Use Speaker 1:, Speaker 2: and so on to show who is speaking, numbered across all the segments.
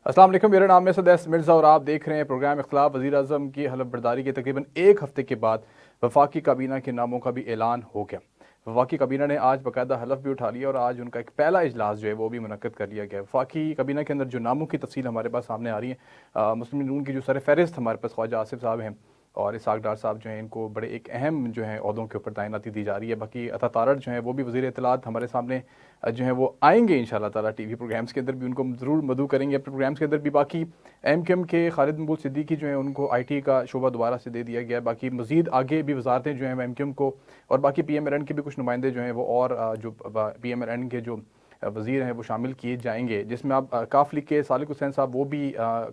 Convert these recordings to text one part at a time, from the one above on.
Speaker 1: अस्सलाम वालेकुम, मेरा नाम है सदैस मिर्ज़ा और आप देख रहे हैं प्रोग्राम इख्तिलाफ। वज़ीर-ए-आज़म की हलफ बर्दारी के तकरीबन एक हफ़्ते के बाद वफाकी काबीना के नामों का भी ऐलान हो गया। वफाकी काबीना ने आज बाकायदा हलफ भी उठा लिया और आज उनका एक पहला इजलास जो है वो भी मुनक्कद कर लिया गया। वफाकी काबीना के अंदर जो नामों की तफसील हमारे पास सामने आ रही है, मुस्लिम लीग नून की जो सरफहरिस्त हमारे पास ख्वाजा आसिफ साहब हैं और इसहाक डार साहब जो हैं, इनको बड़े एक अहम जो है ओहदों के ऊपर तैनाती दी जा रही है। बाकी अता तारड़ जो है वो भी वज़ीर इत्तलात हमारे सामने जो है वो आएंगे इंशाल्लाह ताला। टीवी प्रोग्राम्स के अंदर भी उनको ज़रूर मदऊ करेंगे अपने प्रोग्राम्स के अंदर भी। बाकी एमक्यूएम के खालिद मकबूल सिद्दीकी जो है उनको आईटी का शोबा दोबारा से दे दिया गया। बाकी मज़ीद आगे भी वजारतें जो हैं एमक्यूएम को और बाकी पीएमएलएन के भी कुछ नुमाइंदे जो हैं वो और जो पीएमएलएन के जो वज़ीर हैं वो शामिल किए जाएंगे, जिसमें आप काफ लीग के सालिक हुसैन साहब वो भी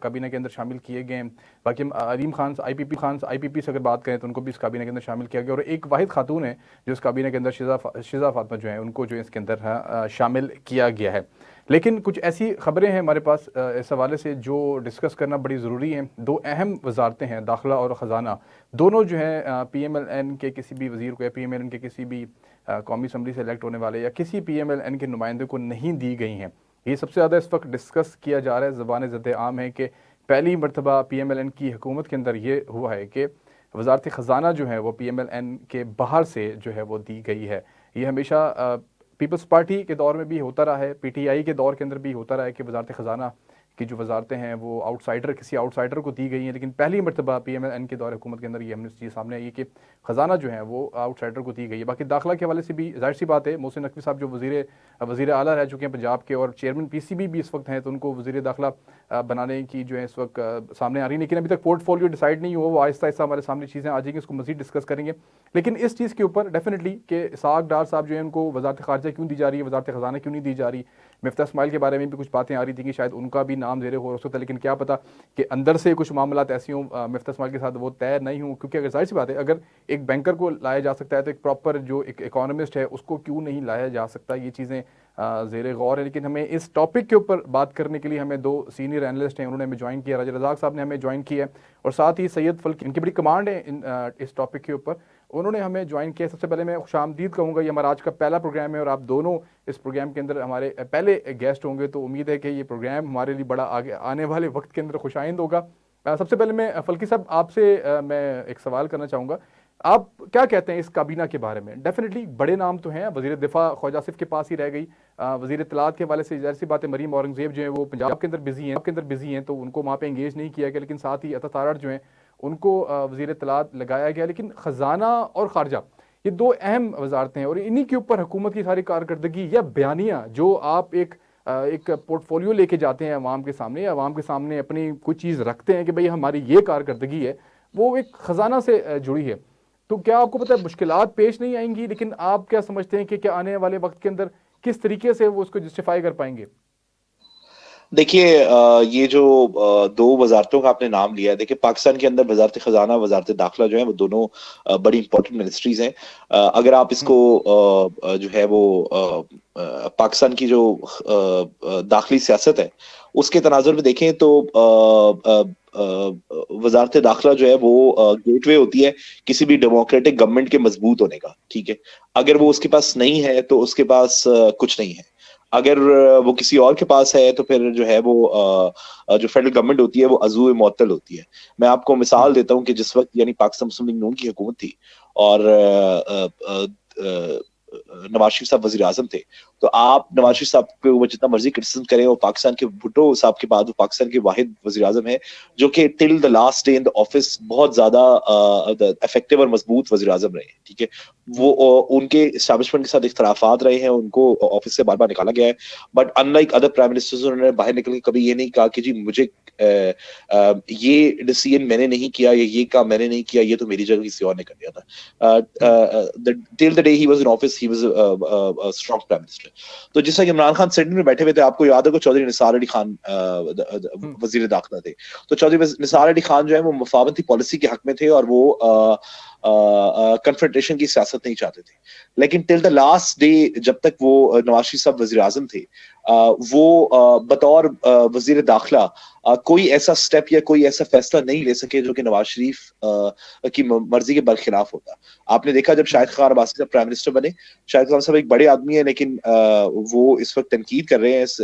Speaker 1: काबीना के अंदर शामिल किए गए हैं। बाकी हम अलीम खान आईपीपी से अगर बात करें तो उनको भी इस काबीना के अंदर शामिल किया गया और एक वाहिद खातून है जो इस काबीना के अंदर शिजा फातिमा जो है उनको जो इसके अंदर शामिल किया गया है। लेकिन कुछ ऐसी खबरें हैं हमारे पास इस हवाले से जो डिस्कस करना बड़ी ज़रूरी है। दो अहम वजारतें हैं, दाखिला और ख़जाना, दोनों जो है पीएमएलएन के किसी भी वज़ीर को या पीएमएलएन के किसी भी कौमी असम्बली से इलेक्ट होने वाले या किसी पीएमएलएन के नुमाइंदे को नहीं दी गई हैं। ये सबसे ज़्यादा इस वक्त डिस्कस किया जा रहा है। ज़बान ज़द आम है कि पहली मरतबा पीएमएलएन की हुकूमत के अंदर ये हुआ है कि वजारत ख़जाना जो है वो पीएमएलएन के बाहर से जो है वो दी गई है। ये हमेशा पीपल्स पार्टी के दौर में भी होता रहा है, पीटीआई के दौर के अंदर भी होता रहा है कि वजारत ख़जाना की जो वजारतें हैं वो किसी आउटसाइडर को दी गई हैं। लेकिन पहली मरतबा पीएमएलएन के दौर हुकूमत के अंदर ये हमने चीज़ सामने आई है कि ख़जाना जो है वो आउटसाइडर को दी गई है। बाकी दाखिला के हवाले से भी जाहिर सी बात है, मोहसिन नकवी साहब जो वज़ीर आला रह चुके हैं पंजाब के और चेयरमैन पीसीबी भी इस वक्त हैं, तो उनको वज़ीर दाखिला बनाने की जो है इस वक्त सामने आ रही है। लेकिन अभी तक पोर्टफोलियो डिसाइड नहीं हुआ, वो आहिस्ता आहिस्ता हमारे सामने चीज़ें आ जाएंगी, इसको मज़ीद डिस्कस करेंगे। लेकिन इस चीज़ के ऊपर डेफिनेटली कि इसहाक डार साहब जो है उनको वजारत ख़ारजा क्यों दी जा रही है, वजारत ख़जाना क्यों नहीं दी जा रही। मिफ्ता इस्माइल के बारे में भी कुछ बातें आ रही थी कि शायद उनका भी नाम ज़ेरे हो सकता है, लेकिन क्या पता कि अंदर से कुछ मामलात ऐसी हों मिफ्ता इस्माइल के साथ वो तय नहीं हों। क्योंकि अगर जाहिर सी बात है, अगर एक बैंकर को लाया जा सकता है तो एक प्रॉपर जो एक इकोनॉमिस्ट है उसको क्यों नहीं लाया जा सकता। ये चीज़ें ज़ेरे गौर है। लेकिन हमें इस टॉपिक के ऊपर बात करने के लिए हमें दो सीनियर एनालिस्ट हैं, उन्होंने हमें ज्वाइन किया। राजा रज़ाक साहब ने हमें ज्वाइन किया और साथ ही सैयद फल्की, इनकी बड़ी कमांड है इस टॉपिक के ऊपर, उन्होंने हमें ज्वाइन किया। सबसे पहले मैं खुशामदीद कहूँगा, ये हमारा आज का पहला प्रोग्राम है और आप दोनों इस प्रोग्राम के अंदर हमारे पहले गेस्ट होंगे, तो उम्मीद है कि ये प्रोग्राम हमारे लिए बड़ा आगे आने वाले वक्त के अंदर खुशाइंद होगा। सबसे पहले मैं फल्की साहब आपसे मैं एक सवाल करना चाहूँगा, आप क्या कहते हैं इस काबीना के बारे में? डेफिनेटली बड़े नाम तो हैं, वज़ीर दिफा ख्वाजा आसिफ के पास ही रह गई। वज़ीर इत्तलात के हवाले से ज़ाहिर सी बात है मरीम औरंगज़ेब जो है वो पंजाब के अंदर बिजी हैं तो उनको वहाँ पे एंगेज नहीं किया गया। लेकिन साथ ही अता तारड़ जो हैं उनको वज़ीर इत्तलात लगाया गया। लेकिन ख़जाना और खारजा ये दो अहम वजारतें हैं और इन्हीं के ऊपर हुकूमत की सारी कारकर्दगी या बयानियाँ जो आप एक पोर्टफोलियो लेके जाते हैं अवाम के सामने या अवाम के सामने अपनी कोई चीज़ रखते हैं कि भाई हमारी ये कारकर्दगी है, वो एक ख़जाना से जुड़ी है। तो क्या आपको पता है मुश्किलात पेश नहीं आएंगी, लेकिन आप क्या समझते हैं कि क्या आने वाले वक्त के अंदर किस तरीके से वो उसको जस्टिफाई कर पाएंगे?
Speaker 2: देखिए, ये जो दो वजारतों का आपने नाम लिया है, देखिए पाकिस्तान के अंदर वजारत खजाना, वजारत दाखिला जो है वो दोनों बड़ी इंपॉर्टेंट मिनिस्ट्रीज हैं। अगर आप इसको जो है वो पाकिस्तान की जो दाखिली सियासत है उसके तनाजुर में देखें तो वजारत दाखिला जो है वो गेटवे होती है किसी भी डेमोक्रेटिक गवर्नमेंट के मजबूत होने का। ठीक है, अगर वो उसके पास नहीं है तो उसके पास कुछ नहीं है। अगर वो किसी और के पास है तो फिर जो है वो जो फेडरल गवर्नमेंट होती है वो अज़ू मुअत्तल होती है। मैं आपको मिसाल देता हूं कि जिस वक्त यानी पाकिस्तान मुस्लिम लीग नून की हुकूमत थी और नवाज शरीफ साहब वजीर आजम थे, तो आप नवाज शरीफ साहब के ऊपर जितना मर्जी क्रिटिसिज्म करें, वो पाकिस्तान के भुट्टो साहब के बाद वो पाकिस्तान के वाहिद वजीर आजम है जो कि till the last day in the office बहुत ज्यादा इफेक्टिव और मजबूत वजीर आजम रहे हैं। ठीक है, वो उनके एस्टैब्लिशमेंट के साथ इख्तलाफात रहे हैं, उनको ऑफिस से बार बार निकाला गया है, but unlike other prime ministers उन्होंने बाहर निकल के कभी ये नहीं कहा कि जी मुझे ये डिसीजन मैंने नहीं किया, ये काम मैंने नहीं किया, ये तो मेरी जगह किसी और ने कर दिया था। Till the day he was in office he was a strong prime minister. तो जिस तरह इमरान खान सेनेट में बैठे हुए थे, आपको याद होगा चौधरी निसार अली खान वजीर दाखिला थे, तो चौधरी निसार अली खान जो है वो मुफावती पॉलिसी के हक में थे और वो कन्फ्रंटेशन की सियासत नहीं चाहते थे। लेकिन टिल द लास्ट डे जब तक वो नवाज शरीफ साहब वजीर आजम थे, वो बतौर वजीर दाखिला कोई ऐसा स्टेप या कोई ऐसा फैसला नहीं ले सके जो कि नवाज शरीफ की मर्जी के बरखिलाफ होता। आपने देखा जब शाहिद खान अब्बासी साहब प्राइम मिनिस्टर बने, शाहिद खान साहब एक बड़े आदमी है लेकिन वो इस वक्त तनकीद कर रहे हैं इस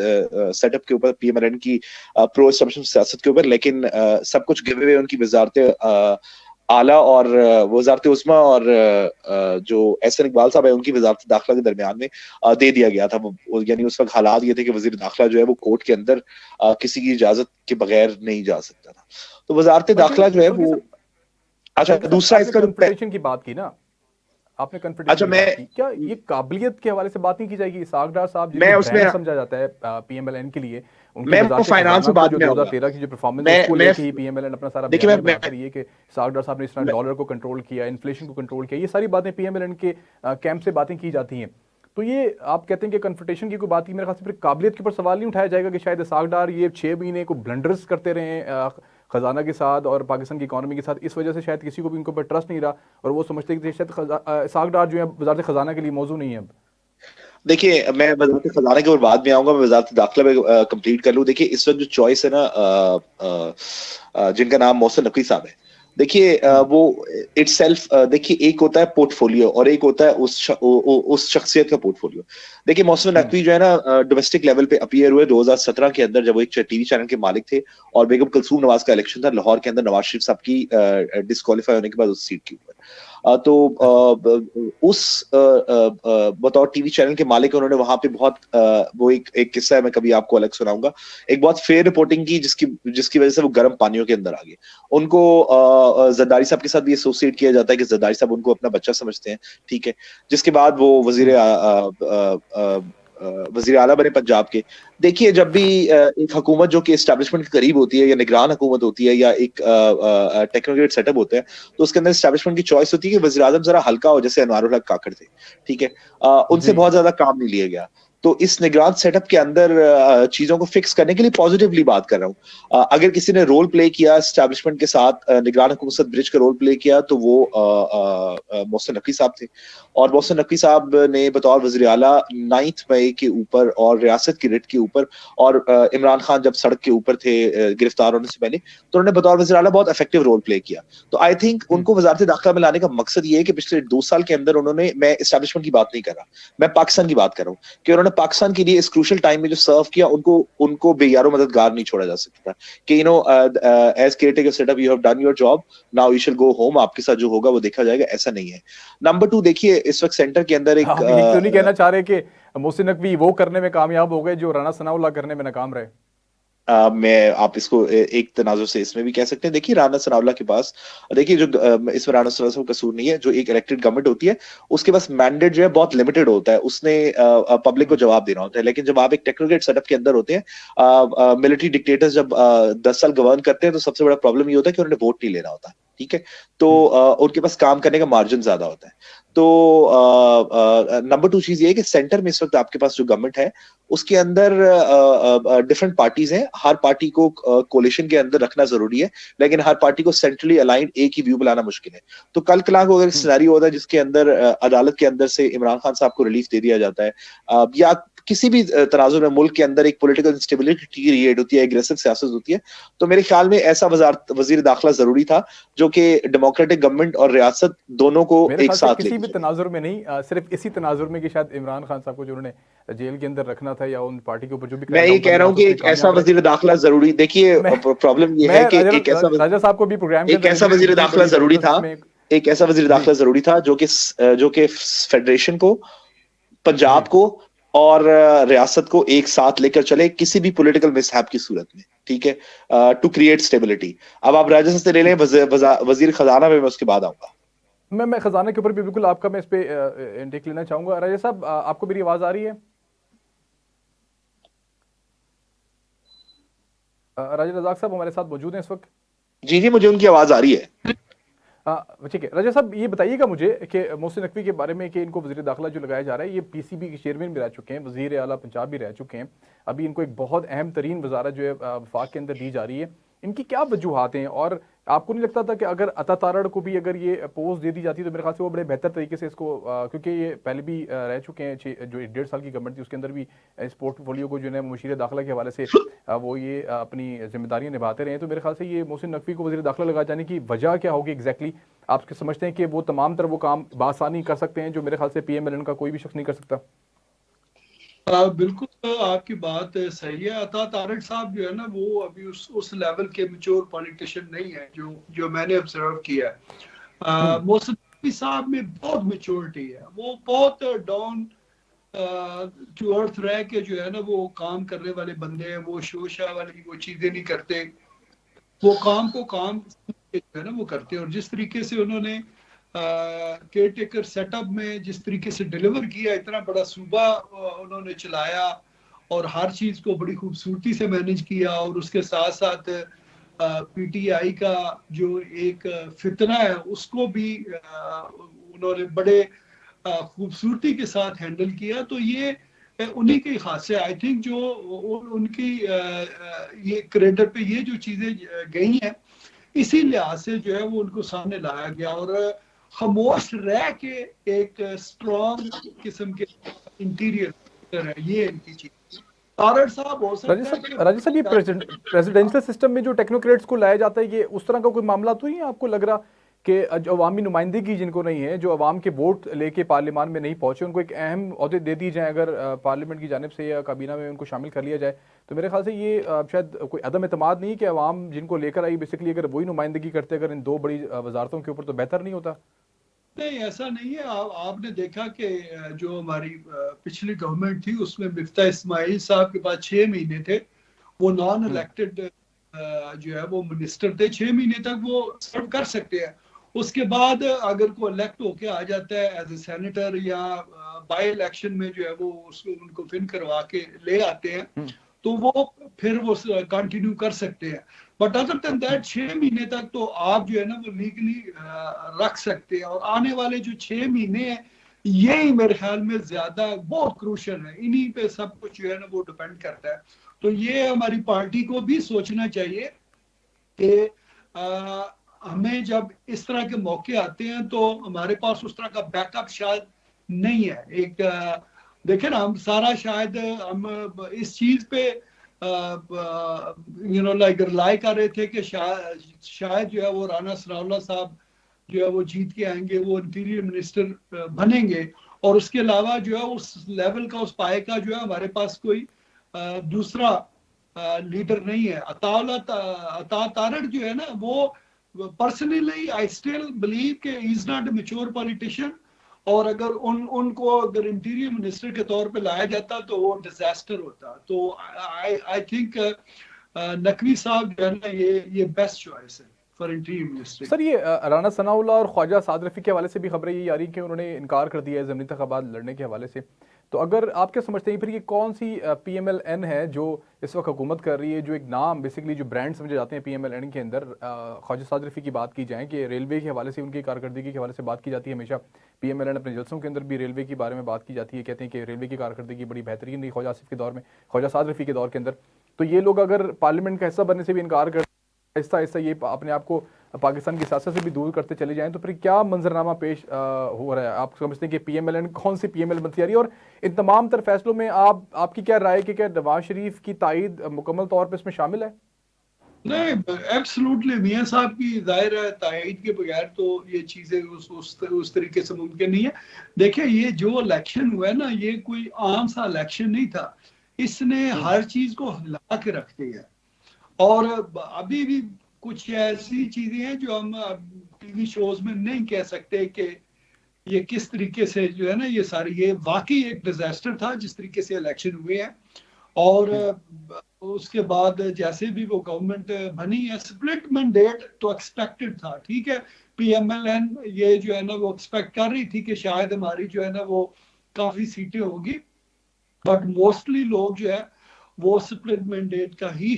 Speaker 2: सेटअप के ऊपर, पीएमएलएन की प्रो एस्टेब्लिशमेंट सियासत के ऊपर, लेकिन सब कुछ गिवे हुए उनकी वजारत आला और वजारत उस्मा और जो एहसन इकबाल साहब है उनकी वजारत दाखिला के दरमियान में दे दिया गया था। यानी उस वक्त हालात ये थे कि वजीर दाखिला जो है वो कोर्ट के अंदर किसी की इजाजत के बगैर नहीं जा सकता था। तो वजारत दाखिला जो है वो, अच्छा दूसरा इसका
Speaker 1: कन्फ्रंटेशन की बात की ना आपने,
Speaker 2: अच्छा
Speaker 1: कन्फ्रंटेशन की
Speaker 2: मैं
Speaker 1: बात की, क्या ये काबिलियत के हवाले से बात नहीं की जाएगी? इसहाक डार साहब
Speaker 2: मैं
Speaker 1: जिनको
Speaker 2: उसमें
Speaker 1: ब्रांड समझा जाता है पीएमएलएन के लिए, उनकी
Speaker 2: मैं वो
Speaker 1: वजारत
Speaker 2: फाइनेंस
Speaker 1: खजाना
Speaker 2: में
Speaker 1: को
Speaker 2: बाद
Speaker 1: जो
Speaker 2: में आऊंगा।
Speaker 1: 2013 की जो परफॉर्मेंस है उसको
Speaker 2: मैं
Speaker 1: लेके ही पीएमएलएन अपना सारा
Speaker 2: देखिए
Speaker 1: बयान बनाता है, ये कि इसहाक डार साहब ने इस तरह डॉलर को कंट्रोल किया, इन्फ्लेशन को कंट्रोल किया, ये सारी बातें पीएमएलएन के कैंप से बातें की जाती हैं। तो ये आप कहते हैं कि कन्फ्रंटेशन की कोई बात की, मेरे ख्याल से फिर काबिलियत के ऊपर सवाल नहीं उठाया जाएगा कि शायद इसहाक डार ये 6 महीने को ब्लंडर्स करते रहे खजाना के साथ और पाकिस्तान की इकोनॉमी के साथ, इस वजह से शायद किसी को भी उनके ऊपर ट्रस्ट नहीं रहा और वो समझते कि शायद इसहाक डार जो है वजारत खजाना के लिए मौजू नहीं है अब।
Speaker 2: देखिए मैं वजारत खजाना के ऊपर बाद में आऊंगा, मैं वजारत दाखिला में कंप्लीट कर लूं। देखिए इस वक्त जो चॉइस है ना जिनका नाम मोहसिन नकवी साहब है, देखिए वो इटसेल्फ, देखिए एक होता है पोर्टफोलियो और एक होता है उस शख्सियत का पोर्टफोलियो। देखिए मोहसिन नकवी जो है ना डोमेस्टिक लेवल पे अपीयर हुए 2017 के अंदर, जब वो एक टीवी चैनल के मालिक थे और बेगम कुलसूम नवाज का इलेक्शन था लाहौर के अंदर नवाज शरीफ साहब की डिस्क्वालीफाई होने के बाद उस सीट के ऊपर। तो उस बतौर टीवी चैनल के मालिक उन्होंने वहां पे बहुत वो एक किस्सा है, मैं कभी आपको अलग सुनाऊंगा, एक बहुत फेयर रिपोर्टिंग की जिसकी जिसकी वजह से वो गर्म पानियों के अंदर आ गए। उनको जरदारी साहब के साथ भी एसोसिएट किया जाता है कि जरदारी साहब उनको अपना बच्चा समझते हैं, ठीक है। जिसके बाद वो वजीर आला बने पंजाब के। देखिए जब भी एक हुकूमत जो कि एस्टैब्लिशमेंट के करीब होती है या निगरान हुकूमत होती है या एक टेक्नोक्रेट सेटअप होता है, तो उसके अंदर एस्टैब्लिशमेंट की चॉइस होती है कि वजीर आजम जरा हल्का हो, जैसे अनवारुल हक काकड़ थे, ठीक है। उनसे बहुत ज्यादा काम नहीं लिया गया। तो इस निगरान सेटअप के अंदर चीजों को फिक्स करने के लिए पॉजिटिवली बात कर रहा हूँ। अगर किसी ने रोल प्ले किया एस्टैब्लिशमेंट के साथ, निगरान हुकूमत ब्रिज का रोल प्ले किया, तो वो मोहसिन नकवी साहब थे। और मोहसिन नकवी साहब ने बतौर वज़ीर आला 9 मई के ऊपर और रियासत की रिट के ऊपर और इमरान खान जब सड़क के ऊपर थे गिरफ्तार होने से पहले, तो उन्होंने बतौर वज़ीर आला बहुत इफेक्टिव रोल प्ले किया। तो आई थिंक उनको वजारत दाखिला में लाने का मकसद ये है कि पिछले 2 साल के अंदर उन्होंने, मैं एस्टैब्लिशमेंट की बात नहीं कर रहा, मैं पाकिस्तान की बात कर रहा हूँ, कि उन्होंने पाकिस्तान के लिए इस क्रूशल टाइम में जो सर्व किया, उनको बेयारो मददगार नहीं छोड़ा जा सकता कि as caretaker setup you have done your job, now you shall go home, आपके साथ जो होगा वो देखा जाएगा, ऐसा नहीं है। नंबर 2 देखिए इस वक्त सेंटर के अंदर एक
Speaker 1: यही तो नहीं कहना चाह रहे कि मोहसिन नकवी वो करने में कामयाब हो गए जो राना सनाउल्लाह करने में नाकाम रहे।
Speaker 2: मैं आप इसको एक तनाजुर से इसमें भी कह सकते हैं। देखिए राना सनाउल्लाह के पास, देखिए जो इसमें राना सनाउल्लाह का कसूर नहीं है, जो एक इलेक्टेड गवर्नमेंट होती है उसके पास मैंडेट जो है बहुत लिमिटेड होता है, उसने पब्लिक को जवाब देना होता है। लेकिन जब आप एक टेक्नोक्रेट सेटअप के अंदर होते हैं, मिलिट्री डिक्टेटर्स जब 10 साल गवर्न करते हैं, तो सबसे बड़ा प्रॉब्लम ये होता है कि उन्होंने वोट नहीं लेना होता, ठीक है। तो उनके पास काम करने का मार्जिन ज्यादा होता है। तो नंबर 2 चीज ये है कि सेंटर में इस वक्त आपके पास जो गवर्नमेंट है उसके अंदर डिफरेंट पार्टीज हैं, हर पार्टी को कोलिशन के अंदर रखना जरूरी है, लेकिन हर पार्टी को सेंट्रली अलाइंड एक ही व्यू बनाना मुश्किल है। तो कल कलाक अगर सिनेरियो होता है जिसके अंदर अदालत के अंदर से इमरान खान साहब को रिलीफ दे दिया जाता है, या किसी भी तनाजुर में मुल्क के अंदर एक पॉलिटिकल इंस्टेबिलिटी क्रिएट होती है, एग्रेसिव सियासत होती है, तो मेरे ख्याल में ऐसा वजीर दाखिला जरूरी था जो कि डेमोक्रेटिक गवर्नमेंट और रियासत दोनों को एक साथ
Speaker 1: किसी भी तनाजुर में नहीं, सिर्फ इसी तनाजुर में कि शायद इमरान खान साहब को जो उन्होंने जेल के अंदर रखना था या उन पार्टी के ऊपर जो भी,
Speaker 2: मैं ये कह रहा हूँ कि एक ऐसा वजीर दाखिला जरूरी, देखिए प्रॉब्लम ये है कि एक ऐसा
Speaker 1: राजा साहब को भी प्रोग्राम
Speaker 2: एक ऐसा वजीर दाखिला जरूरी था, एक ऐसा वजीर दाखिला जरूरी था जो कि फेडरेशन को, पंजाब को और रियासत को एक साथ लेकर चले किसी भी पॉलिटिकल मिसहैप की सूरत में, ठीक है, टू क्रिएट स्टेबिलिटी। अब आप राजा से ले लें वजीर खजाना में, मैं उसके बाद आऊंगा।
Speaker 1: मैं खजाना के ऊपर भी बिल्कुल आपका मैं इस पे इंटेक लेना चाहूंगा। राजा साहब आपको मेरी आवाज आ रही है? राजा रजाक साहब हमारे साथ मौजूद हैं इस वक्त?
Speaker 2: जी जी मुझे उनकी आवाज आ रही है।
Speaker 1: ठीक है राजा साहब, ये बताइएगा मुझे कि मोहसिन नकवी के बारे में कि इनको वज़ीर दाखिला जो लगाया जा रहा है, ये पीसीबी के चेयरमैन भी रह चुके हैं, वज़ीर आला पंजाब भी रह चुके हैं, अभी इनको एक बहुत अहम तरीन वजारत जो है वफाक के अंदर दी जा रही है, इनकी क्या वजूहात हैं? और आपको नहीं लगता था कि अगर अता तारड़ को भी अगर ये पोस्ट दे दी जाती तो मेरे ख्याल से वो बड़े बेहतर तरीके से इसको, क्योंकि ये पहले भी रह चुके हैं, जो 1.5 साल की गवर्नमेंट थी उसके अंदर भी इस पोर्टफोलियो को जो है मुशीर दाखिला के हवाले से वो ये अपनी जिम्मेदारियां निभाते रहे हैं। तो मेरे ख्याल से ये मोहसिन नकवी को वज़ीर दाखिला लगाए जाने की वजह क्या होगी एग्जैक्टली? आप समझते हैं कि वो तमाम तरह वो काम बासानी कर सकते हैं जो मेरे ख्याल से पीएमएलएन का कोई भी शख्स नहीं कर सकता?
Speaker 3: बिल्कुल आपकी बात सही है। अता तारड़ साहब जो है ना, वो अभी उस लेवल के मैच्योर पॉलिटिशियन नहीं है जो जो मैंने ऑब्जर्व किया है।
Speaker 1: हम्म।
Speaker 3: मोहसिन नकवी साहब में बहुत मैच्योरिटी है, वो बहुत डाउन टू अर्थ रह के जो है ना वो काम करने वाले बंदे हैं। वो शोशा वाली वो चीजें नहीं करते, वो काम को काम जो है ना वो करते हैं। और जिस तरीके से उन्होंने केयर टेकर सेटअप में जिस तरीके से डिलीवर किया, इतना बड़ा सूबा उन्होंने चलाया और हर चीज को बड़ी खूबसूरती से मैनेज किया। और उसके साथ साथ पीटीआई का जो एक फितना है उसको भी उन्होंने बड़े खूबसूरती के साथ हैंडल किया। तो ये उन्हीं के खास से आई थिंक जो उनकी ये क्रेडिट पे ये जो चीजें गई हैं, इसी लिहाज से जो है वो उनको सामने लाया गया। और खामोश रह के एक स्ट्रॉन्ग किस्म के इंटीरियर है ये इनकी चीज। तारड़ साहब हो सकता है कि
Speaker 1: राजीव साहब, ये प्रेसिडेंशियल सिस्टम में जो टेक्नोक्रेट्स को लाया जाता है, ये उस तरह का कोई मामला तो नहीं है आपको लग रहा कि जो अवामी नुमाइंदगी जिनको नहीं है, जो अवाम के वोट लेके पार्लियामान में नहीं पहुंचे, उनको एक अहम ओहदे दे दी जाए अगर पार्लियामेंट की जानिब से या काबीना में उनको शामिल कर लिया जाए, तो मेरे ख्याल से ये शायद कोई अदम एतमाद नहीं कि अवाम जिनको लेकर आई बेसिकली अगर वही नुमाइंदगी करते अगर इन दो बड़ी वजारतों के ऊपर, तो बेहतर नहीं होता?
Speaker 3: नहीं, ऐसा नहीं है। आपने देखा कि जो हमारी पिछली गवर्नमेंट थी उसमें मिफ्ता इस्माइल साहब के पास 6 महीने थे। वो नॉन इलेक्टेड जो है वो मिनिस्टर थे, 6 महीने तक वो सर्व कर सकते हैं। उसके बाद अगर कोई इलेक्ट होके आ जाता है एज ए सेनेटर या बाई इलेक्शन में जो है वो उसको उनको फिर करवा के ले आते हैं, तो वो फिर वो कंटिन्यू कर सकते हैं। बट अदर देन दैट 6 महीने तक तो आप जो है ना वो लीगली रख सकते हैं। और आने वाले जो 6 महीने हैं, यही मेरे ख्याल में ज्यादा बहुत क्रूशल है। इन्हीं पे सब कुछ जो है ना वो डिपेंड करता है। तो ये हमारी पार्टी को भी सोचना चाहिए कि हमें जब इस तरह के मौके आते हैं तो हमारे पास उस तरह का बैकअप शायद नहीं है। एक देखे ना, हम सारा शायद हम इस चीज पे लाइक रिलाई कर रहे थे कि शायद जो है वो राना सनाउल्लाह साहब जो है वो जीत के आएंगे, वो इंटीरियर मिनिस्टर बनेंगे। और उसके अलावा जो है उस लेवल का, उस पाए का जो है हमारे पास कोई दूसरा लीडर नहीं है। अता तारड़ जो है ना वो पर्सनली आई स्टिल बिलीव कि is not a mature politician. और अगर उनको अगर इंटीरियर मिनिस्टर के तौर पे लाया जाता तो वो डिजास्टर होता। तो आई थिंक नकवी साहब जो है ना ये बेस्ट चॉइस है फॉर इंटीरियर मिनिस्टर।
Speaker 1: सर, ये राना सनाउल्लाह और ख्वाजा साद रफी के हवाले से भी खबरें ये आ रही कि उन्होंने इनकार कर दिया है ज़मीनी इंतखाबात लड़ने के हवाले से। तो अगर आप क्या समझते हैं फिर ये कौन सी PMLN है जो इस वक्त हुकूमत कर रही है, जो एक नाम बेसिकली जो ब्रांड समझे जाते हैं PMLN के अंदर? ख्वाजा साद रफी की बात की जाए कि रेलवे के हवाले से उनकी कारकर्दगी के हवाले से बात की जाती है हमेशा। PMLN अपने जलसों के अंदर भी रेलवे के बारे में बात की जाती है, कहते हैं कि रेलवे की कारकर्दगी बड़ी बेहतरीन रही ख्वाजा आसिफ के दौर में, ख्वाजा साद रफी के दौर के अंदर। तो ये लोग अगर पार्लियामेंट का हिस्सा बनने से भी इनकार कर आहिस्ता आहिस्ता ये अपने आप को पाकिस्तान की सियासत से भी दूर करते चले जाएं, तो फिर क्या मंजरनामा पेश हो रहा है? आप समझते हैं कि PMLN कौन सी PML बनती आ रही है? और इन तमाम तर फैसलों में आपकी क्या राय है कि क्या नवाज शरीफ की तायद मुकम्मल तौर पर इसमें शामिल है?
Speaker 3: नहीं, एब्सोल्युटली मियां साहब की जाहिर है तायद के बगैर तो ये चीजें उस तरीके से मुमकिन नहीं है। देखिए, ये जो इलेक्शन हुआ है ना, ये कोई आम सा इलेक्शन नहीं था। इसने हर चीज को हिला के रख दिया। और अभी भी कुछ ऐसी चीजें हैं जो हम टीवी शोज में नहीं कह सकते कि ये किस तरीके से जो है ना ये सारी, ये वाकई एक डिजास्टर था जिस तरीके से इलेक्शन हुए हैं। और उसके बाद जैसे भी वो गवर्नमेंट बनी है, स्प्लिट मैंडेट तो एक्सपेक्टेड था, ठीक है। PMLN ये जो है ना वो एक्सपेक्ट कर रही थी कि शायद हमारी जो है ना वो काफी सीटें होगी। बट मोस्टली लोग जो है वो स्प्लिट मैंडेट का ही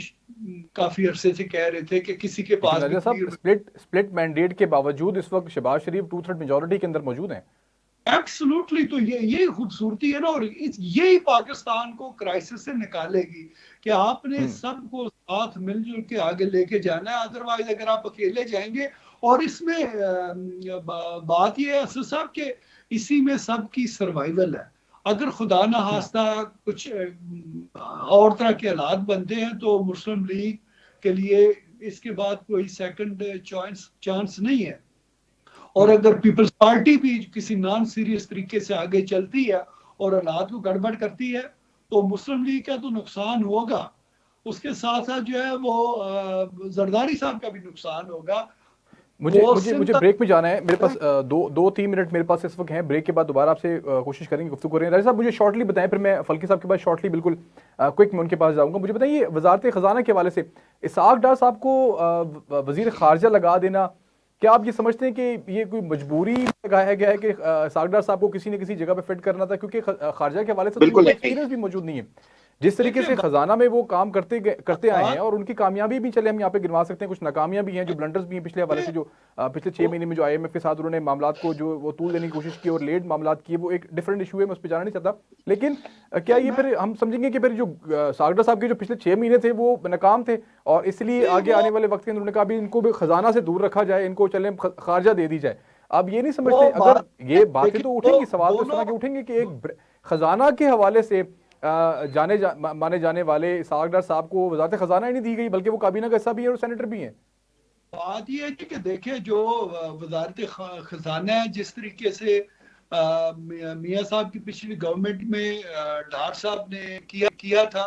Speaker 3: काफी अरसे से कह रहे थे कि किसी के पास भी
Speaker 1: स्प्लिट मैंडेट के बावजूद इस वक्त शहबाज शरीफ 2/3 मेजोरिटी के अंदर मौजूद हैं।
Speaker 3: एब्सोल्युटली। तो ये खूबसूरती है ना, और यही पाकिस्तान को क्राइसिस से निकालेगी कि आपने सबको साथ मिलजुल के आगे लेके जाना है। अदरवाइज अगर आप अकेले जाएंगे, और इसमें बात ये है साहब कि इसी में सबकी सर्वाइवल है। अगर खुदा ना खास्ता कुछ और तरह के हालात बनते हैं तो मुस्लिम लीग के लिए इसके बाद कोई सेकंड चांस नहीं है। और अगर पीपल्स पार्टी भी किसी नॉन सीरियस तरीके से आगे चलती है और हालात को गड़बड़ करती है, तो मुस्लिम लीग का तो नुकसान होगा, उसके साथ साथ जो है वो जरदारी साहब का भी नुकसान होगा।
Speaker 1: मुझे
Speaker 3: वो
Speaker 1: मुझे मुझे
Speaker 3: सिंध
Speaker 1: ब्रेक में जाना है, मेरे पास दो तीन मिनट मेरे पास इस वक्त हैं। ब्रेक के बाद दोबारा आपसे कोशिश करेंगे, गुफ्तगू करेंगे। राजा साहब मुझे शॉर्टली बताएं, फिर मैं फल्की साहब के पास शॉर्टली बिल्कुल क्विक में उनके पास जाऊंगा। मुझे बताइए वजारत खजाना के हवाले से इसहाक डार साहब को वजीर खारजा लगा देना, क्या आप ये समझते हैं कि ये कोई मजबूरी लगाया गया है कि इसहाक डार साहब को किसी न किसी जगह पे फिट करना था, क्योंकि खारजा के हवाले से तो
Speaker 2: बिल्कुल
Speaker 1: उनका
Speaker 2: नहीं।
Speaker 1: एक्सपीरियंस भी मौजूद नहीं है। जिस तरीके
Speaker 3: देखिए
Speaker 1: से खजाना में वो काम करते आए हैं,
Speaker 3: बात
Speaker 1: और उनकी कामयाबी भी चले हम यहाँ पे गिनवा सकते हैं, कुछ नाकामियां भी हैं, जो ब्लंडर्स भी हैं पिछले हवाले से, जो पिछले 6 महीने में जो IMF के साथ उन्होंने मामलात को जो वो तूल देने की कोशिश की और लेट मामलात किए, वो एक डिफरेंट इशू है, मैं उस पर जाना नहीं चाहता। लेकिन क्या ये फिर हम समझेंगे कि फिर जो सागडा साहब के जो पिछले 6 महीने थे वो नाकाम थे, और इसलिए आगे आने वाले वक्त के अंदर उन्होंने कहा भी इनको भी खजाना से दूर रखा जाए, इनको चले खारजा दे दी जाए। अब ये नहीं समझते, अगर ये बातें तो उठेंगी, सवाल तो इस तरह के उठेंगे कि एक खजाना के हवाले से माने जाने वाले इसहाक डार साहब को वजारत खजाना ही नहीं दी गई, बल्कि वो काबीना का हिस्सा भी है और सेनेटर भी हैं।
Speaker 3: बात ये है कि देखिए जो वजारत खजाना है, जिस तरीके से मियां साहब की पिछली गवर्नमेंट में डार साहब ने किया था,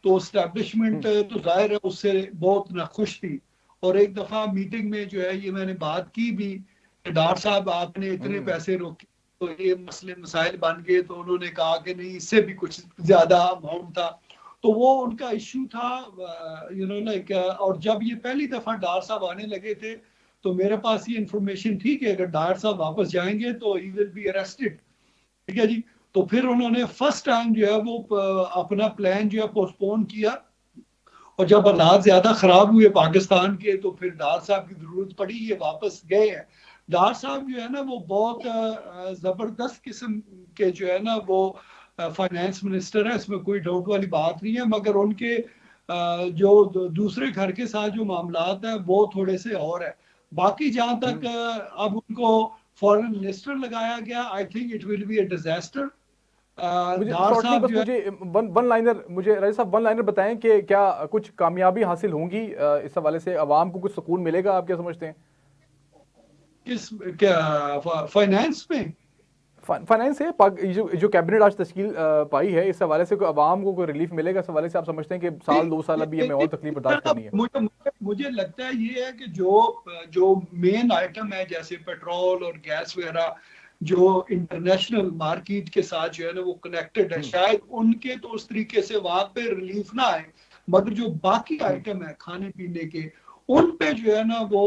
Speaker 3: तो एस्टेब्लिशमेंट तो जाहिर है उससे बहुत नाखुश थी। और एक दफा मीटिंग में जो है ये मैंने बात की भी कि डार साहब आपने इतने पैसे रोके तो ये मसले मसाइल बन गए, तो उन्होंने कहा कि नहीं, इससे भी कुछ ज्यादा अमाउंट था। तो वो उनका इश्यू था, लाइक। और जब ये पहली दफा डार साहब आने लगे थे तो मेरे पास ये इंफॉर्मेशन थी कि अगर डार साहब वापस जाएंगे तो ही विल बी अरेस्टेड, ठीक है जी। तो फिर उन्होंने फर्स्ट टाइम जो है वो अपना प्लान जो है पोस्टपोन किया, और जब हालात ज्यादा खराब हुए पाकिस्तान के तो फिर डार साहब की जरूरत पड़ी, ये वापस गए हैं। डार साहब जो है ना वो बहुत जबरदस्त किस्म के जो है ना वो फाइनेंस मिनिस्टर है, इसमें कोई डाउट वाली बात नहीं है, मगर उनके जो दूसरे घर के साथ जो मामलात है वो थोड़े से और है। बाकी जहां तक अब उनको फॉरेन मिनिस्टर लगाया गया, I think it will be a disaster.
Speaker 1: मुझे
Speaker 3: डार
Speaker 1: शॉर्टली
Speaker 3: साहब
Speaker 1: बस
Speaker 3: जो है,
Speaker 1: मुझे वन लाइनर, मुझे राजा साहब वन लाइनर बताएं कि क्या कुछ कामयाबी हासिल होंगी इस हवाले से, अवाम को कुछ सुकून मिलेगा, आप क्या समझते हैं?
Speaker 3: किस क्या फाइनेंस में
Speaker 1: फाइनेंस है जो कैबिनेट आज तश्कील पाई है, इस हवाले से कोई अवाम को कोई रिलीफ मिलेगा इस हवाले से? आप समझते हैं कि साल 2 साल अभी हमें और तकलीफ बर्दाश्त करनी है?
Speaker 3: मुझे लगता है ये है कि जो मेन आइटम है जैसे पेट्रोल और गैस वगैरह, जो इंटरनेशनल मार्केट के साथ जो है ना वो कनेक्टेड है, शायद उनके तो उस तरीके से वहां पे रिलीफ ना आए, मगर जो बाकी आइटम है खाने पीने के, उन पे जो है ना वो